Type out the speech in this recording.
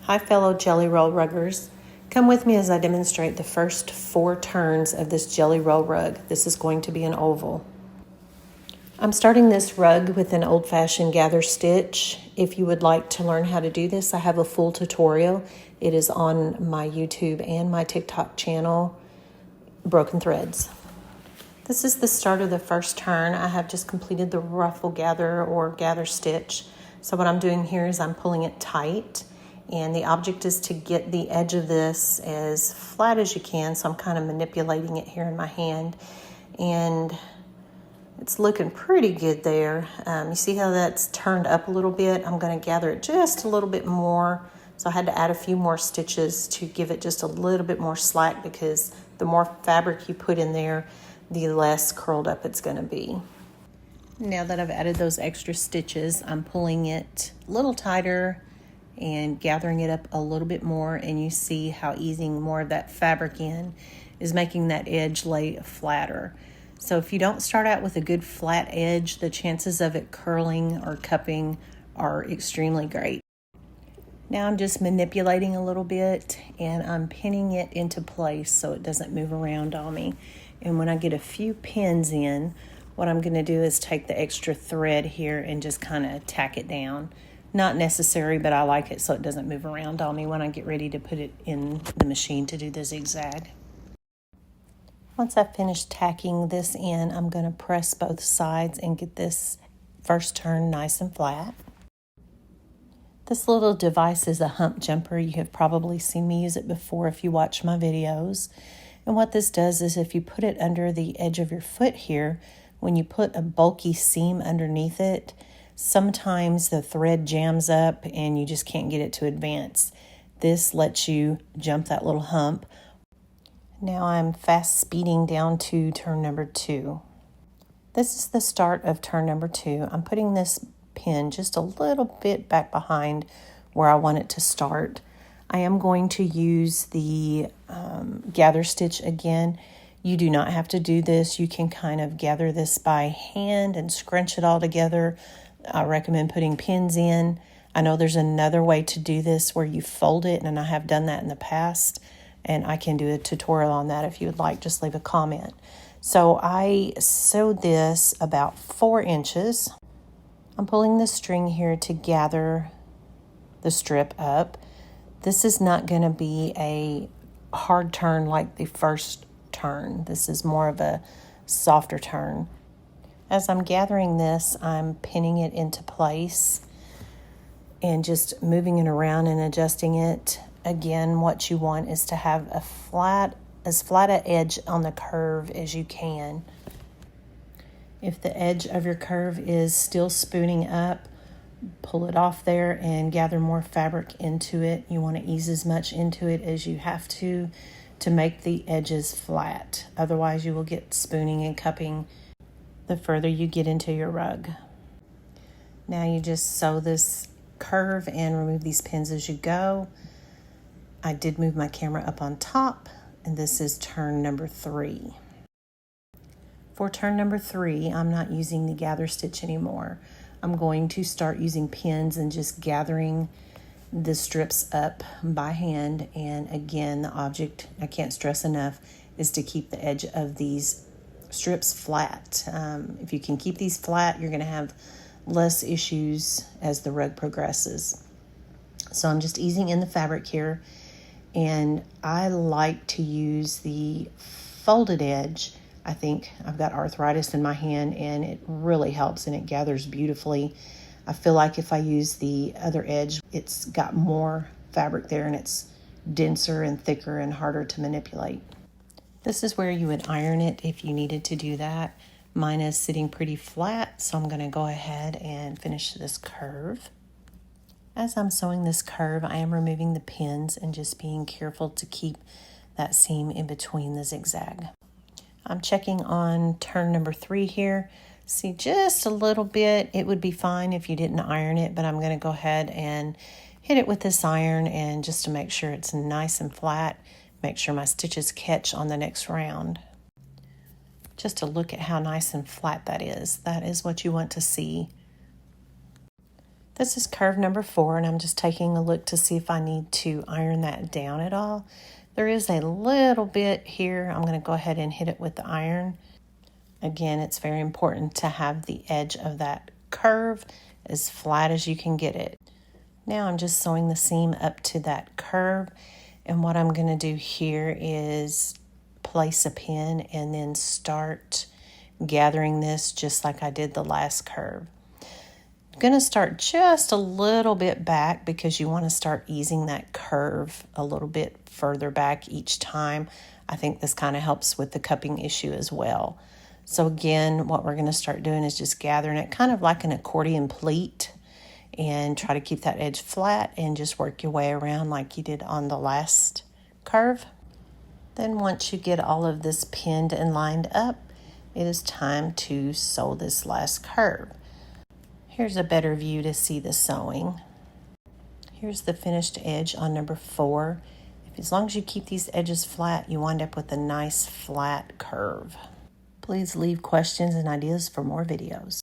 Hi fellow jelly roll ruggers. Come with me as I demonstrate the first 4 turns of this jelly roll rug. This is going to be an oval. I'm starting this rug with an old-fashioned gather stitch. If you would like to learn how to do this, I have a full tutorial. It is on my YouTube and my TikTok channel, Broken Threads. This is the start of the first turn. I have just completed the ruffle gather or gather stitch. So what I'm doing here is I'm pulling it tight. And the object is to get the edge of this as flat as you can. So I'm kind of manipulating it here in my hand. And it's looking pretty good there. You see how that's turned up a little bit? I'm going to gather it just a little bit more. So I had to add a few more stitches to give it just a little bit more slack, because the more fabric you put in there, the less curled up it's going to be. Now that I've added those extra stitches, I'm pulling it a little tighter and gathering it up a little bit more, and you see how easing more of that fabric in is making that edge lay flatter. So if you don't start out with a good flat edge, the chances of it curling or cupping are extremely great. Now I'm just manipulating a little bit and I'm pinning it into place so it doesn't move around on me. And when I get a few pins in, what I'm going to do is take the extra thread here and just kind of tack it down. Not necessary, but I like it so it doesn't move around on me when I get ready to put it in the machine to do the zigzag. Once I've finished tacking this in, I'm going to press both sides and get this first turn nice and flat. This little device is a hump jumper. You have probably seen me use it before if you watch my videos. And what this does is if you put it under the edge of your foot here, when you put a bulky seam underneath it, sometimes the thread jams up and you just can't get it to advance. This lets you jump that little hump. Now I'm fast speeding down to turn number 2. This is the start of turn number 2. I'm putting this pin just a little bit back behind where I want it to start. I am going to use the gather stitch again. You do not have to do this. You can kind of gather this by hand and scrunch it all together. I recommend putting pins in. I know there's another way to do this where you fold it, and I have done that in the past, and I can do a tutorial on that if you would like. Just leave a comment. So I sewed this about 4 inches. I'm pulling the string here to gather the strip up. This is not going to be a hard turn like the first turn. This is more of a softer turn. As I'm gathering this, I'm pinning it into place and just moving it around and adjusting it. Again, what you want is to have as flat an edge on the curve as you can. If the edge of your curve is still spooning up, pull it off there and gather more fabric into it. You want to ease as much into it as you have to make the edges flat. Otherwise, you will get spooning and cupping the further you get into your rug. Now you just sew this curve and remove these pins as you go. I did move my camera up on top, and this is turn number 3. For turn number 3, I'm not using the gather stitch anymore. I'm going to start using pins and just gathering the strips up by hand. And again, the object, I can't stress enough, is to keep the edge of these strips flat. If you can keep these flat, you're going to have less issues as the rug progresses. So I'm just easing in the fabric here, and I like to use the folded edge. I think I've got arthritis in my hand and it really helps, and it gathers beautifully. I feel like if I use the other edge, it's got more fabric there and it's denser and thicker and harder to manipulate. This is where you would iron it if you needed to do that. Mine is sitting pretty flat, so I'm going to go ahead and finish this curve. As I'm sewing this curve, I am removing the pins and just being careful to keep that seam in between the zigzag. I'm checking on turn number 3 here. See, just a little bit. It would be fine if you didn't iron it, but I'm going to go ahead and hit it with this iron, and just to make sure it's nice and flat, make sure my stitches catch on the next round. Just to look at how nice and flat that is. That is what you want to see. This is curve number 4, and I'm just taking a look to see if I need to iron that down at all. There is a little bit here. I'm going to go ahead and hit it with the iron. Again, it's very important to have the edge of that curve as flat as you can get it. Now I'm just sewing the seam up to that curve, and what I'm going to do here is place a pin and then start gathering this just like I did the last curve. I'm going to start just a little bit back because you want to start easing that curve a little bit further back each time. I think this kind of helps with the cupping issue as well. So again, what we're going to start doing is just gathering it kind of like an accordion pleat, and try to keep that edge flat and just work your way around like you did on the last curve. Then once you get all of this pinned and lined up, it is time to sew this last curve. Here's a better view to see the sewing. Here's the finished edge on number 4. As long as you keep these edges flat, you wind up with a nice flat curve. Please leave questions and ideas for more videos.